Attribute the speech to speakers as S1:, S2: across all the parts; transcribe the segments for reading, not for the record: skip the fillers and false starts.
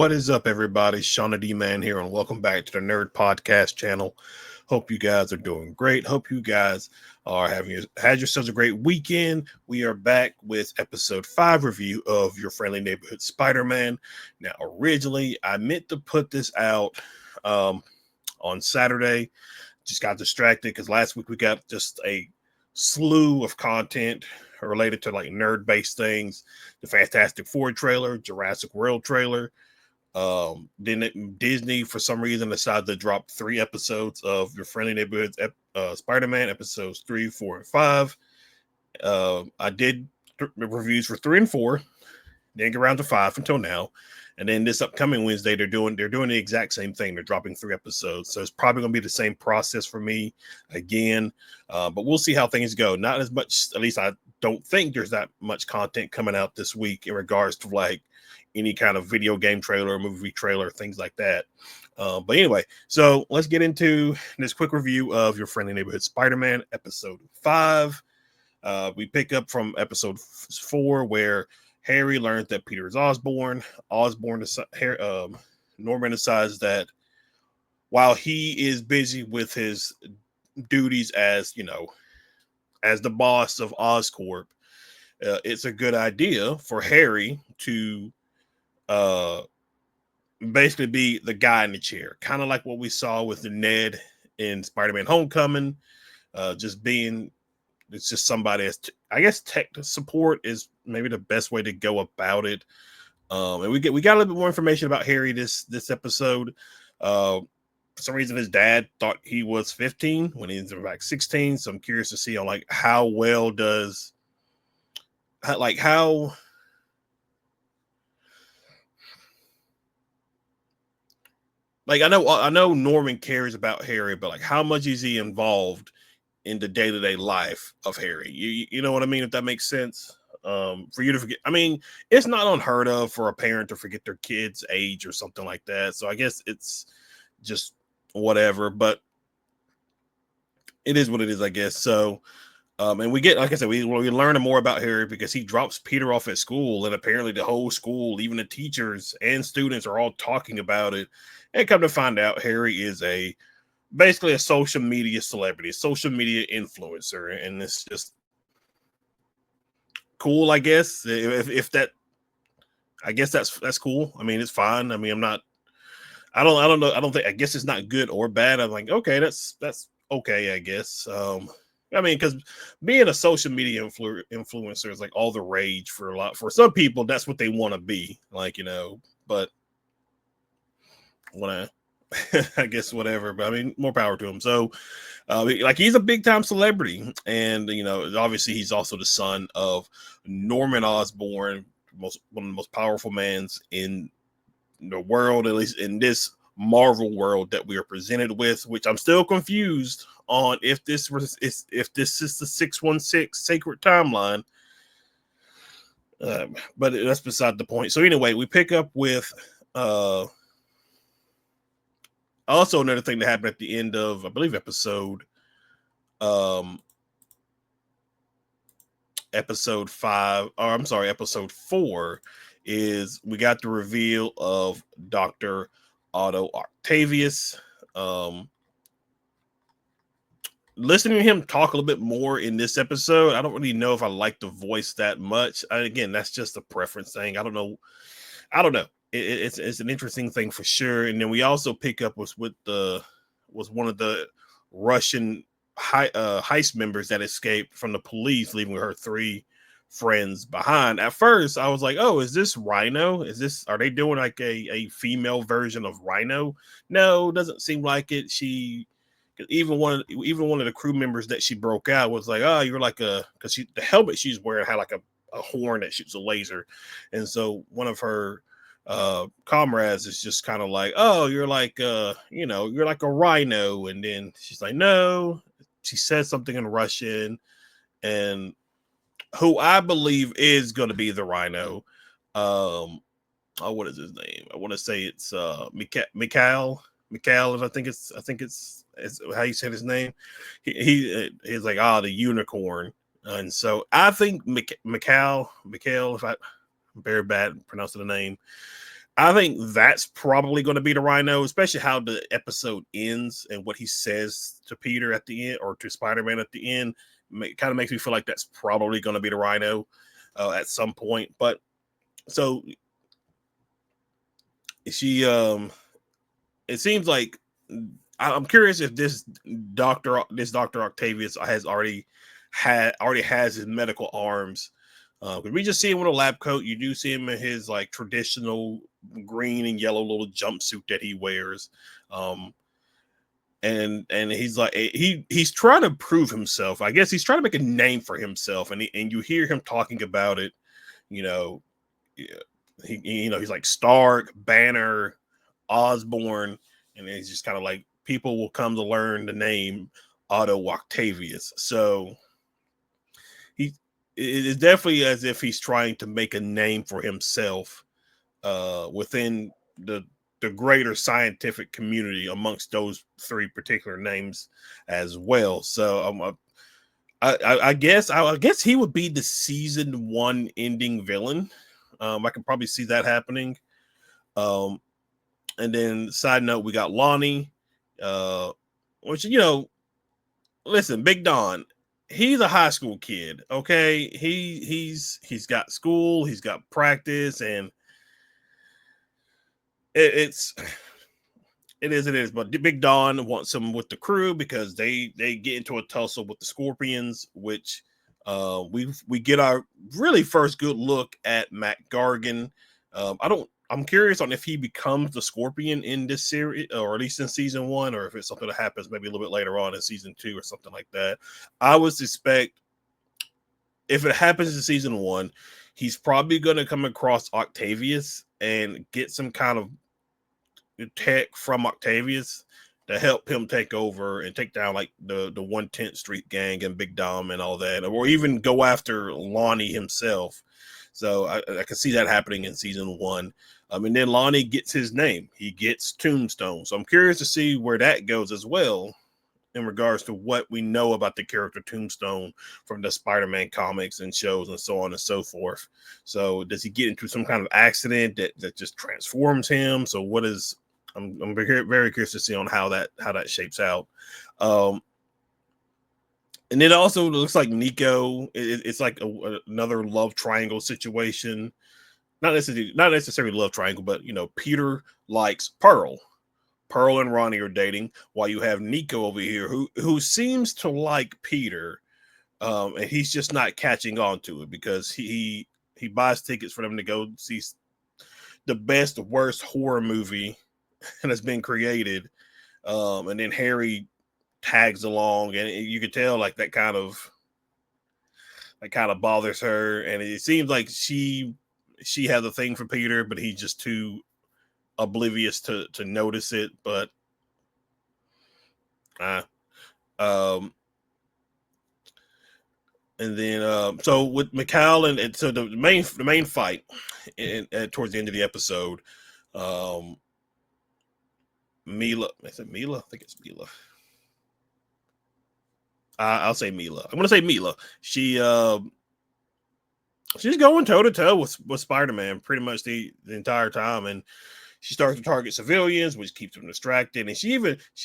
S1: What is up, everybody? Shauna D Man here, and welcome back to the Nerd Podcast channel. Hope you guys are doing great. Hope you guys are had yourselves a great weekend. We are back with episode 5 review of Your Friendly Neighborhood Spider-Man. Now, originally, I meant to put this out on Saturday. Just got distracted because last week we got just a slew of content related to like nerd-based things. The Fantastic Four trailer, Jurassic World trailer. Then Disney, for some reason, decided to drop 3 episodes of Your Friendly Neighborhood Spider-Man, episodes 3, 4, and 5. I did reviews for 3 and 4. Didn't get around to 5 until now. And then this upcoming Wednesday, they're doing the exact same thing. They're dropping 3 episodes. So it's probably going to be the same process for me again. But we'll see how things go. Not as much, at least I don't think there's that much content coming out this week in regards to like any kind of video game trailer, movie trailer, things like that. But anyway, so let's get into this quick review of Your Friendly Neighborhood Spider-Man, episode 5. We pick up from episode 4 where Harry learns that Peter is Osborn. Norman decides that while he is busy with his duties as, as the boss of Oscorp, it's a good idea for Harry to basically be the guy in the chair, kind of like what we saw with the Ned in Spider-Man Homecoming. It's just somebody as I guess tech support is maybe the best way to go about it. And we got a little bit more information about Harry this episode. For some reason, his dad thought he was 15 when he's like 16. So I'm curious to see on like how well does how like I know Norman cares about Harry, but like how much is he involved in the day-to-day life of Harry? You know what I mean, if that makes sense. For you to forget, I mean, it's not unheard of for a parent to forget their kid's age or something like that. So I guess it's just whatever, but it is what it is, I guess. So and we get, like I said, we learn more about Harry because he drops Peter off at school, and apparently the whole school, even the teachers and students, are all talking about it. And come to find out, Harry is basically a social media celebrity, a social media influencer, and it's just cool, I guess. If that, I guess that's cool. I mean, it's fine. I mean, I don't know. I don't think. I guess it's not good or bad. I'm like, okay, that's okay, I guess. I mean, because being a social media influencer is like all the rage for some people. That's what they want to be, like, But when I guess whatever. But I mean, more power to him. So, like, he's a big time celebrity, and obviously he's also the son of Norman Osborn, one of the most powerful mans in the world, at least in this Marvel world that we are presented with, which I'm still confused on if this is the 616 sacred timeline. But that's beside the point. So anyway, we pick up with also another thing that happened at the end of, I believe, episode 5, or I'm sorry, episode 4, is we got the reveal of Dr. Otto Octavius. Listening to him talk a little bit more in this episode, I don't really know if I like the voice that much. Again, that's just a preference thing. I don't know. It's an interesting thing for sure. And then we also pick up was one of the Russian heist members that escaped from the police, leaving her 3 friends behind. At first, I was like, "Oh, is this Rhino? Are they doing like a female version of Rhino?" No, doesn't seem like it. Even one of the crew members that she broke out was like, "Oh, you're like because the helmet she's wearing had like a horn that shoots a laser," and so one of her comrades is just kind of like, "Oh, you're like you're like a rhino," and then she's like, "No." She says something in Russian, and who I believe is going to be the rhino. What is his name? I want to say it's Mikhail. Mikhail, I think it's how you said his name. He's like the unicorn, and so I think Mikhail. If I'm very bad at pronouncing the name, I think that's probably going to be the Rhino, especially how the episode ends and what he says to Peter at the end or to Spider-Man at the end. Kind of makes me feel like that's probably going to be the Rhino at some point. But so she, it seems like I'm curious if Doctor Octavius already has his medical arms. We just see him with a lab coat. You do see him in his like traditional green and yellow little jumpsuit that he wears. And he's like he's trying to prove himself. I guess he's trying to make a name for himself, and you hear him talking about it. You know, he's like Stark, Banner, Osborn, and he's just kind of like people will come to learn the name Otto Octavius. So it is definitely as if he's trying to make a name for himself within the greater scientific community amongst those three particular names as well. So I guess he would be the season 1 ending villain. I can probably see that happening. And then side note, we got Lonnie, which listen, Big Don, he's a high school kid. Okay, he's got school, he's got practice, and it's it is. But Big Don wants him with the crew because they get into a tussle with the Scorpions, which we get our really first good look at Matt Gargan. I'm curious on if he becomes the Scorpion in this series, or at least in season 1, or if it's something that happens maybe a little bit later on in season 2 or something like that. I would suspect if it happens in season 1, he's probably going to come across Octavius and get some kind of tech from Octavius to help him take over and take down like the 110th Street gang and Big Dom and all that, or even go after Lonnie himself. So I can see that happening in season 1. And then Lonnie gets his name. He gets Tombstone. So I'm curious to see where that goes as well in regards to what we know about the character Tombstone from the Spider-Man comics and shows and so on and so forth. So does he get into some kind of accident that just transforms him? So what is I'm very, very curious to see on how that shapes out. And it also looks like Nico. It's like another love triangle situation. Not necessarily love triangle, but Peter likes Pearl. Pearl and Ronnie are dating, while you have Nico over here who seems to like Peter, and he's just not catching on to it because he buys tickets for them to go see the best worst horror movie that has been created, and then Harry tags along, and you could tell like that kind of bothers her, and it seems like she has a thing for Peter, but he's just too oblivious to notice it. But and then so with Mikhail and so the main fight towards the end of the episode, Mila, is it Mila? I think it's Mila. I'll say Mila. I'm gonna say Mila. She's going toe to toe with Spider-Man pretty much the entire time, and she starts to target civilians, which keeps them distracted. And she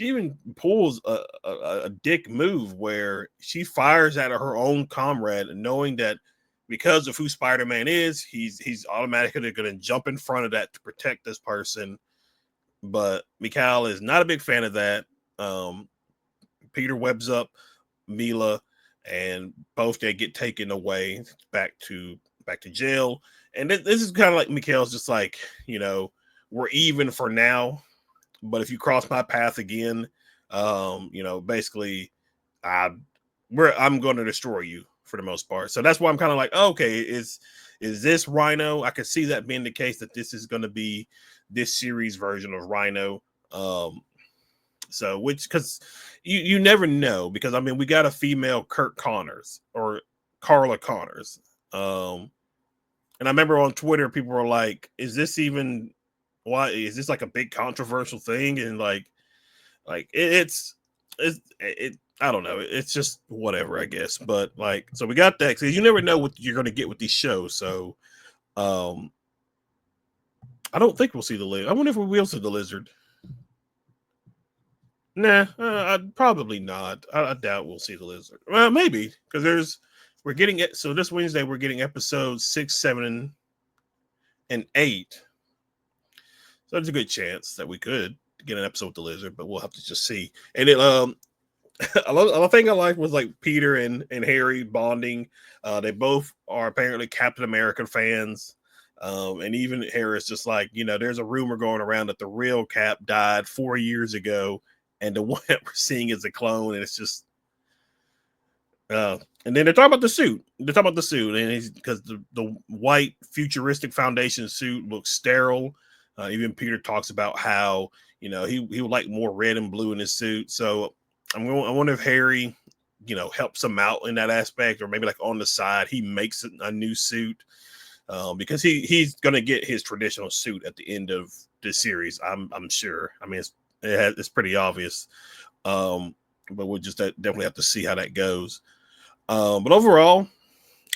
S1: even pulls a dick move where she fires at her own comrade, knowing that because of who Spider-Man is, he's automatically going to jump in front of that to protect this person. But Mikhail is not a big fan of that. Peter webs up Mila, and both they get taken away back to jail. And this is kind of like Mikhail's just like, we're even for now, but if you cross my path again, basically, I'm going to destroy you for the most part. So that's why I'm kind of like, okay, is this Rhino? I could see that being the case, that this is going to be this series version of Rhino. So which, because you never know, because I mean we got a female Kurt Connors or Carla Connors. And I remember on Twitter people were like, is this even, why is this like a big controversial thing? And like it's I don't know, it's just whatever, I guess. But like, so we got that, because you never know what you're going to get with these shows. So I don't think we'll see the lizard. I wonder if we will see the lizard. Nah, probably not. I doubt we'll see the lizard. Well, maybe because we're getting it. So this Wednesday we're getting episodes 6, 7, and 8. So there's a good chance that we could get an episode with the lizard, but we'll have to just see. And it a thing I liked was like Peter and Harry bonding. They both are apparently Captain America fans. And even Harris just like, there's a rumor going around that the real Cap died 4 years ago, and the one that we're seeing is a clone, and it's just and then they're talking about the suit. And because the white futuristic Foundation suit looks sterile. Even Peter talks about how he would like more red and blue in his suit. So I wonder if Harry helps him out in that aspect, or maybe like on the side he makes a new suit, because he's gonna get his traditional suit at the end of the series. I'm sure. I mean it's pretty obvious, but we'll just definitely have to see how that goes. But overall,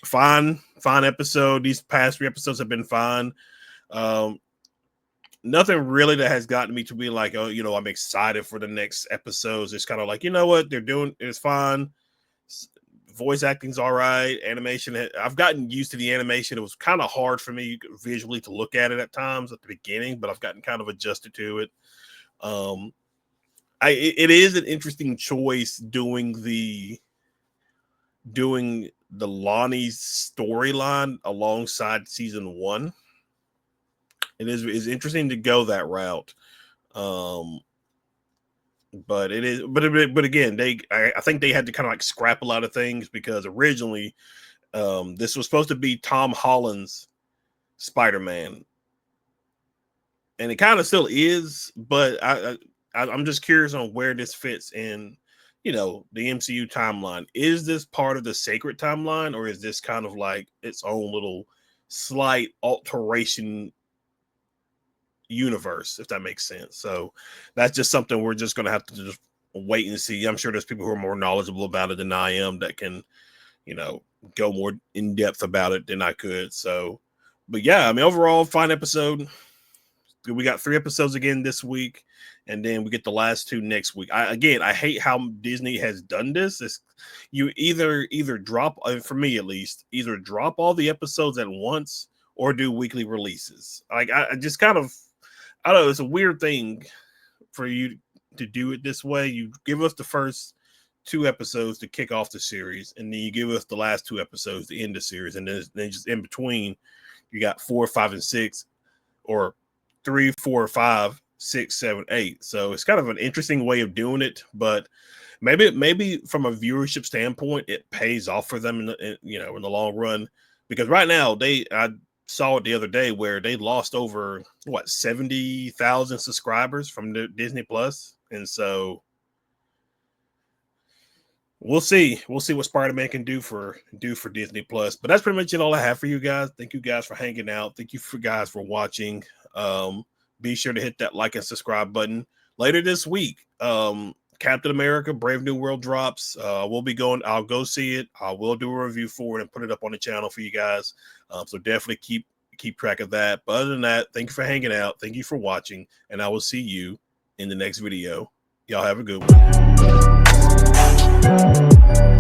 S1: fine episode. These past 3 episodes have been fine. Nothing really that has gotten me to be like, oh, I'm excited for the next episodes. It's kind of like, what they're doing is fine. Voice acting's all right. Animation, I've gotten used to the animation. It was kind of hard for me visually to look at it at times at the beginning, but I've gotten kind of adjusted to it. It is an interesting choice doing the Lonnie's storyline alongside season 1. It's interesting to go that route. But again, I think they had to kind of like scrap a lot of things, because originally this was supposed to be Tom Holland's Spider-Man, and it kind of still is, but I'm just curious on where this fits in, the MCU timeline. Is this part of the sacred timeline, or is this kind of like its own little slight alteration universe, if that makes sense? So that's just something we're just going to have to just wait and see. I'm sure there's people who are more knowledgeable about it than I am that can, go more in depth about it than I could. So, but yeah, I mean, overall, fine episode. We got 3 episodes again this week, and then we get the last 2 next week. I hate how Disney has done this. You either drop, for me at least, either drop all the episodes at once or do weekly releases. Like I just kind of, I don't know, it's a weird thing for you to do it this way. You give us the first 2 episodes to kick off the series, and then you give us the last 2 episodes to end the series, and then just in between, you got 4, 5, and 6, or 3, 4, 5, 6, 7, 8. So it's kind of an interesting way of doing it, but maybe from a viewership standpoint, it pays off for them in the long run, because right now I saw it the other day where they lost over 70,000 subscribers from the Disney Plus, and so we'll see what Spider-Man can do for Disney Plus. But that's pretty much it, all I have for you guys. Thank you guys for hanging out. Thank you guys for watching. Be sure to hit that like and subscribe button. Later this week, Captain America Brave New World drops. I'll go see it. I will do a review for it and put it up on the channel for you guys. So definitely keep track of that. But other than that, thank you for hanging out. Thank you for watching, and I will see you in the next video. Y'all have a good one.